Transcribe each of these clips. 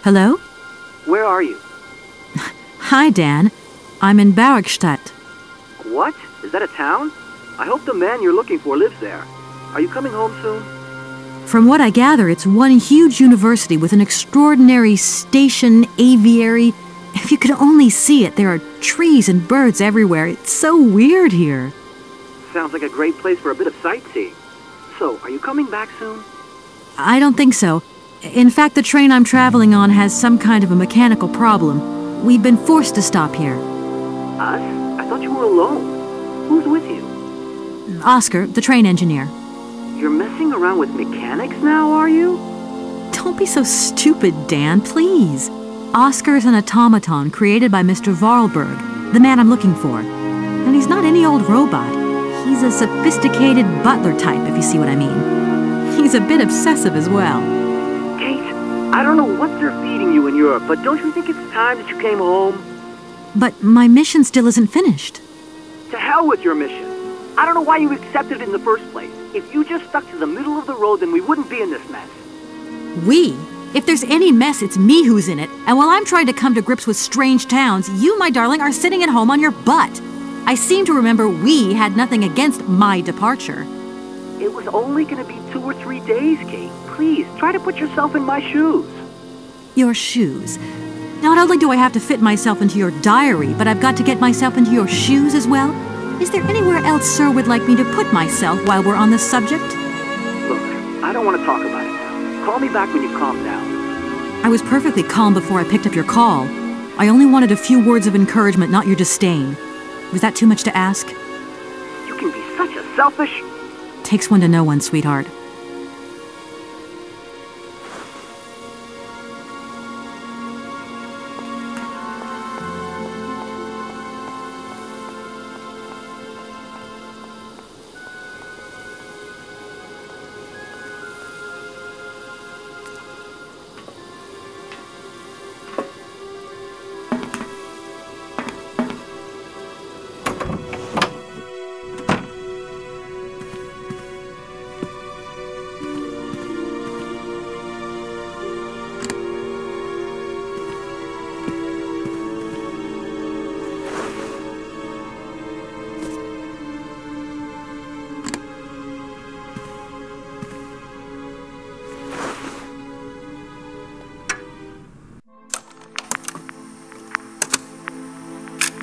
Hello? Where are you? Hi, Dan. I'm in Barrockstadt. What? Is that a town? I hope the man you're looking for lives there. Are you coming home soon? From what I gather, it's one huge university with an extraordinary station aviary. If you could only see it, there are trees and birds everywhere. It's so weird here. Sounds like a great place for a bit of sightseeing. So, are you coming back soon? I don't think so. In fact, the train I'm traveling on has some kind of a mechanical problem. We've been forced to stop here. Us? I thought you were alone. Who's with you? Oscar, the train engineer. You're messing around with mechanics now, are you? Don't be so stupid, Dan, please. Oscar is an automaton created by Mr. Varlberg, the man I'm looking for. And he's not any old robot. He's a sophisticated butler type, if you see what I mean. He's a bit obsessive as well. Kate, I don't know what they're feeding you in Europe, but don't you think it's time that you came home? But my mission still isn't finished. To hell with your mission. I don't know why you accepted it in the first place. If you just stuck to the middle of the road, then we wouldn't be in this mess. We? If there's any mess, it's me who's in it. And while I'm trying to come to grips with strange towns, you, my darling, are sitting at home on your butt. I seem to remember we had nothing against my departure. It was only going to be 2 or 3 days, Kate. Please, try to put yourself in my shoes. Your shoes. Not only do I have to fit myself into your diary, but I've got to get myself into your shoes as well? Is there anywhere else Sir would like me to put myself while we're on this subject? Look, I don't want to talk about it now. Call me back when you calm down. I was perfectly calm before I picked up your call. I only wanted a few words of encouragement, not your disdain. Was that too much to ask? You can be such a selfish... Takes one to know one, sweetheart.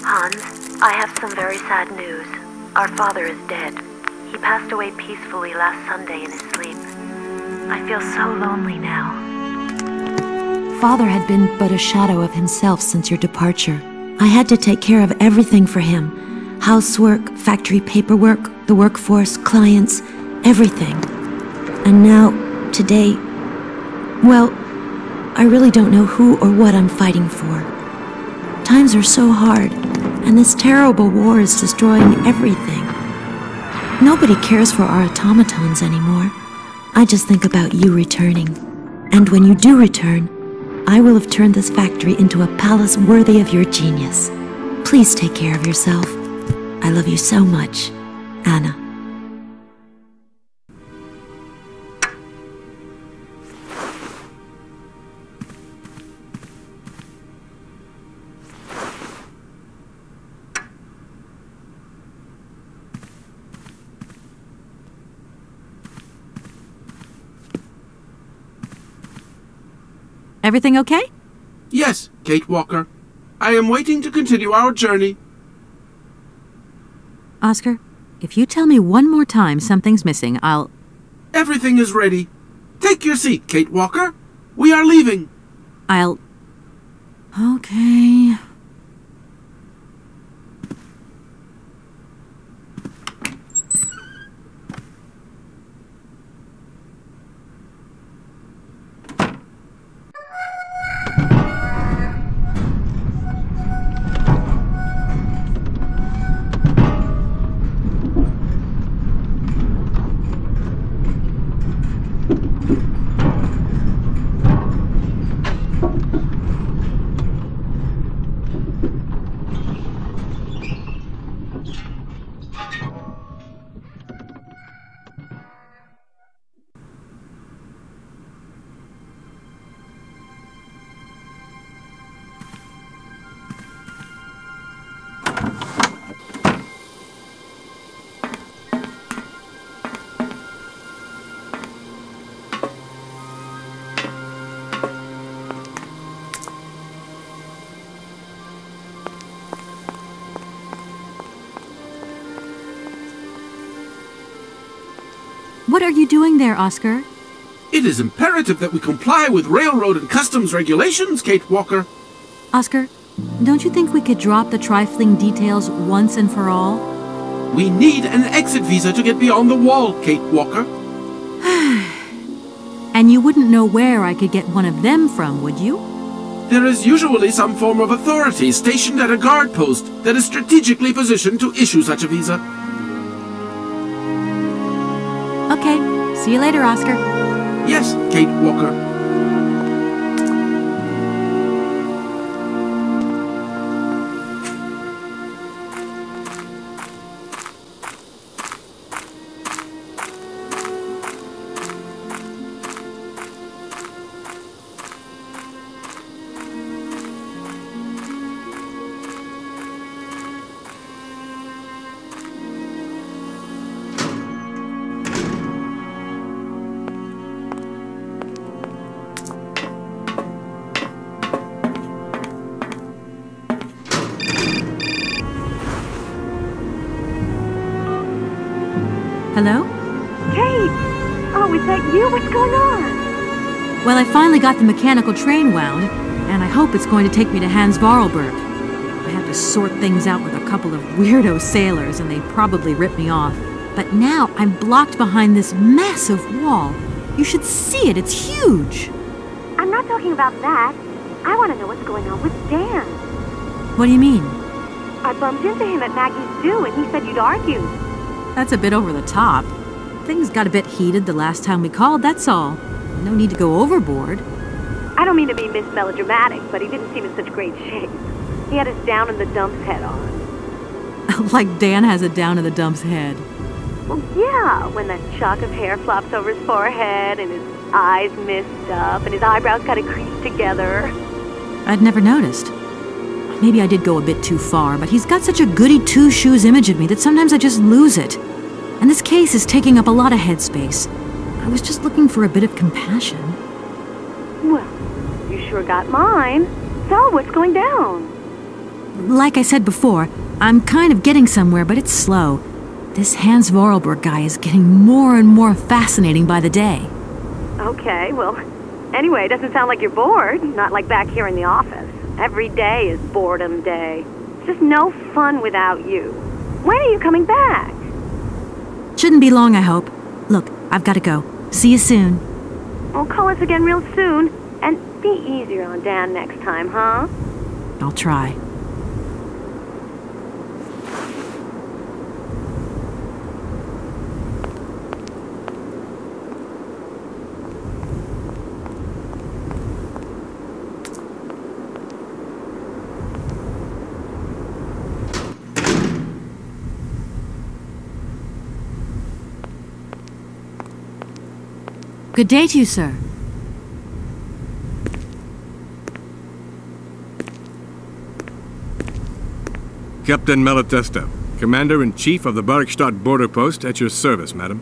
Hans, I have some very sad news. Our father is dead. He passed away peacefully last Sunday in his sleep. I feel so lonely now. Father had been but a shadow of himself since your departure. I had to take care of everything for him. Housework, factory paperwork, the workforce, clients, everything. And now, today, well, I really don't know who or what I'm fighting for. Times are so hard, and this terrible war is destroying everything. Nobody cares for our automatons anymore. I just think about you returning. And when you do return, I will have turned this factory into a palace worthy of your genius. Please take care of yourself. I love you so much, Anna. Everything okay? Yes, Kate Walker. I am waiting to continue our journey. Oscar, if you tell me one more time something's missing, I'll... Everything is ready. Take your seat, Kate Walker. We are leaving. I'll... Okay... What are you doing there, Oscar? It is imperative that we comply with railroad and customs regulations, Kate Walker. Oscar, don't you think we could drop the trifling details once and for all? We need an exit visa to get beyond the wall, Kate Walker. And you wouldn't know where I could get one of them from, would you? There is usually some form of authority stationed at a guard post that is strategically positioned to issue such a visa. Okay, see you later, Oscar. Yes, Kate Walker. Hello? Kate! Oh, is that you? What's going on? Well, I finally got the mechanical train wound, and I hope it's going to take me to Hans Vorarlberg. I had to sort things out with a couple of weirdo sailors, and they probably ripped me off. But now I'm blocked behind this massive wall. You should see it, it's huge! I'm not talking about that. I want to know what's going on with Dan. What do you mean? I bumped into him at Maggie's zoo, and he said you'd argued. That's a bit over the top. Things got a bit heated the last time we called, that's all. No need to go overboard. I don't mean to be melodramatic, but he didn't seem in such great shape. He had his down in the dumps head on. Like Dan has a down in the dumps head. Well, yeah, when that shock of hair flops over his forehead and his eyes mist up and his eyebrows kind of crease together. I'd never noticed. Maybe I did go a bit too far, but he's got such a goody two-shoes image of me that sometimes I just lose it. And this case is taking up a lot of headspace. I was just looking for a bit of compassion. Well, you sure got mine. So, what's going down? Like I said before, I'm kind of getting somewhere, but it's slow. This Hans Vorarlberg guy is getting more and more fascinating by the day. Okay, well, anyway, it doesn't sound like you're bored. Not like back here in the office. Every day is boredom day. It's just no fun without you. When are you coming back? Shouldn't be long, I hope. Look, I've got to go. See you soon. Well, call us again real soon. And be easier on Dan next time, huh? I'll try. Good day to you, sir. Captain Malatesta, Commander-in-Chief of the Barrockstadt border post, at your service, madam.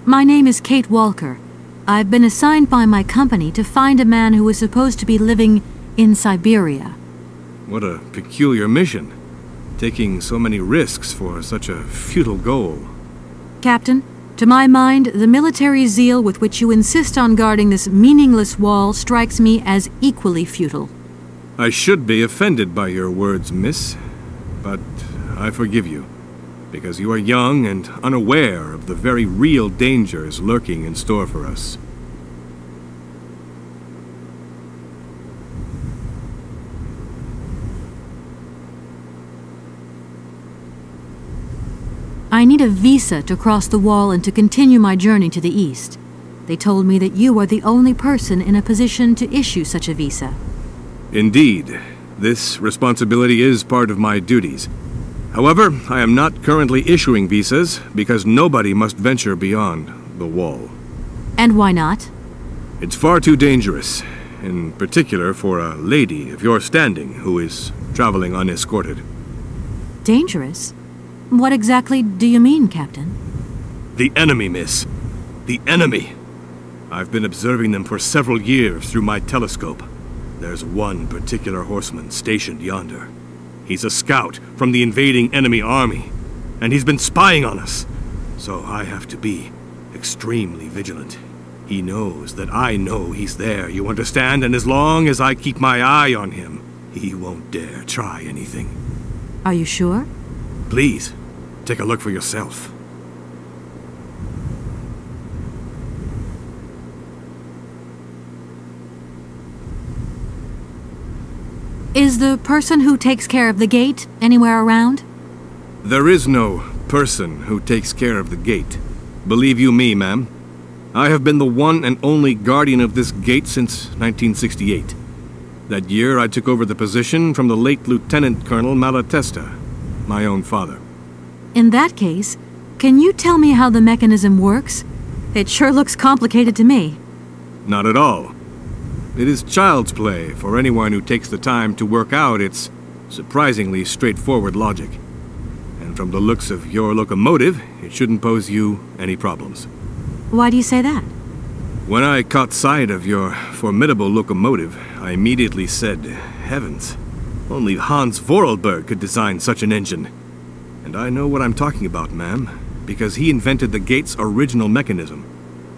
My name is Kate Walker. I've been assigned by my company to find a man who is supposed to be living in Syberia. What a peculiar mission, taking so many risks for such a futile goal. Captain, to my mind, the military zeal with which you insist on guarding this meaningless wall strikes me as equally futile. I should be offended by your words, miss, but I forgive you, because you are young and unaware of the very real dangers lurking in store for us. I need a visa to cross the wall and to continue my journey to the east. They told me that you are the only person in a position to issue such a visa. Indeed, this responsibility is part of my duties. However, I am not currently issuing visas because nobody must venture beyond the wall. And why not? It's far too dangerous, in particular for a lady of your standing who is traveling unescorted. Dangerous? What exactly do you mean, Captain? The enemy, miss. The enemy. I've been observing them for several years through my telescope. There's one particular horseman stationed yonder. He's a scout from the invading enemy army, and he's been spying on us. So I have to be extremely vigilant. He knows that I know he's there, you understand? And as long as I keep my eye on him, he won't dare try anything. Are you sure? Please, take a look for yourself. Is the person who takes care of the gate anywhere around? There is no person who takes care of the gate. Believe you me, ma'am. I have been the one and only guardian of this gate since 1968. That year I took over the position from the late Lieutenant Colonel Malatesta, my own father. In that case, can you tell me how the mechanism works? It sure looks complicated to me. Not at all. It is child's play for anyone who takes the time to work out its surprisingly straightforward logic. And from the looks of your locomotive, it shouldn't pose you any problems. Why do you say that? When I caught sight of your formidable locomotive, I immediately said, heavens, only Hans Vorarlberg could design such an engine. And I know what I'm talking about, ma'am, because he invented the gate's original mechanism.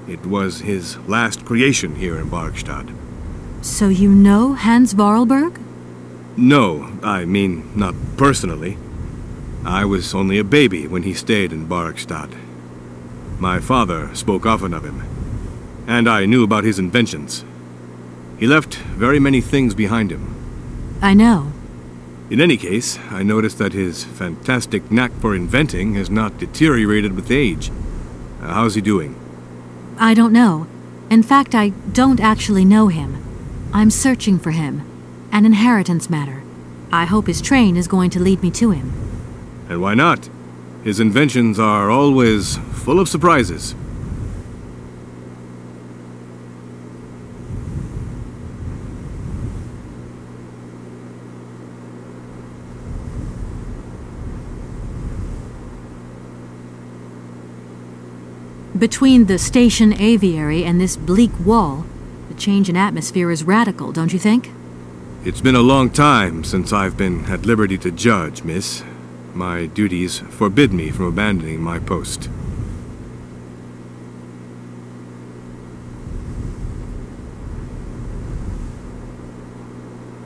It was his last creation here in Barrockstadt. So you know Hans Vorarlberg? No, I mean, not personally. I was only a baby when he stayed in Barrockstadt. My father spoke often of him, and I knew about his inventions. He left very many things behind him. I know. In any case, I noticed that his fantastic knack for inventing has not deteriorated with age. How's he doing? I don't know. In fact, I don't actually know him. I'm searching for him. An inheritance matter. I hope his train is going to lead me to him. And why not? His inventions are always full of surprises. Between the station aviary and this bleak wall, the change in atmosphere is radical, don't you think? It's been a long time since I've been at liberty to judge, miss. My duties forbid me from abandoning my post.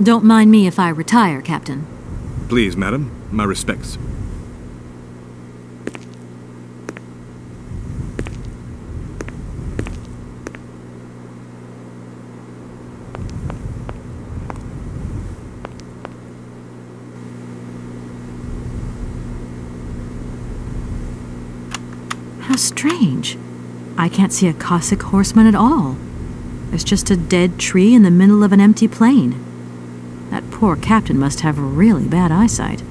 Don't mind me if I retire, Captain. Please, madam, my respects. How strange. I can't see a Cossack horseman at all. There's just a dead tree in the middle of an empty plain. That poor captain must have really bad eyesight.